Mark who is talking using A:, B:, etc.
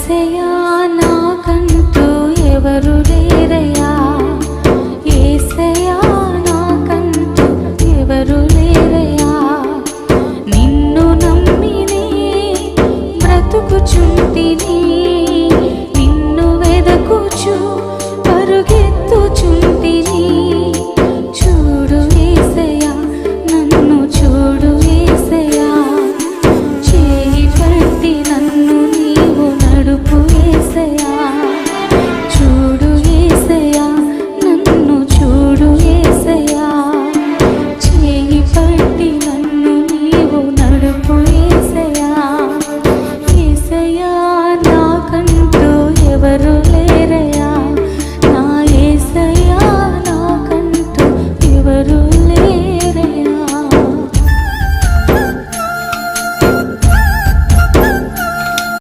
A: యేసయ్యా నాకంటూ ఎవరు లేరయ్యా, యేసయ్యా నాకంటూ ఎవరు లేరయ్యా. నిన్ను నమ్మినే బ్రతుకుచుంటిని, నిన్ను వెదకుచు పరుగెత్తుచుంటిని. చూడు యేసయ్యా నన్ను చూడు యేసయ్యా, చేయి పట్టి నన్ను నీవు నడుపు యేసయ్యా.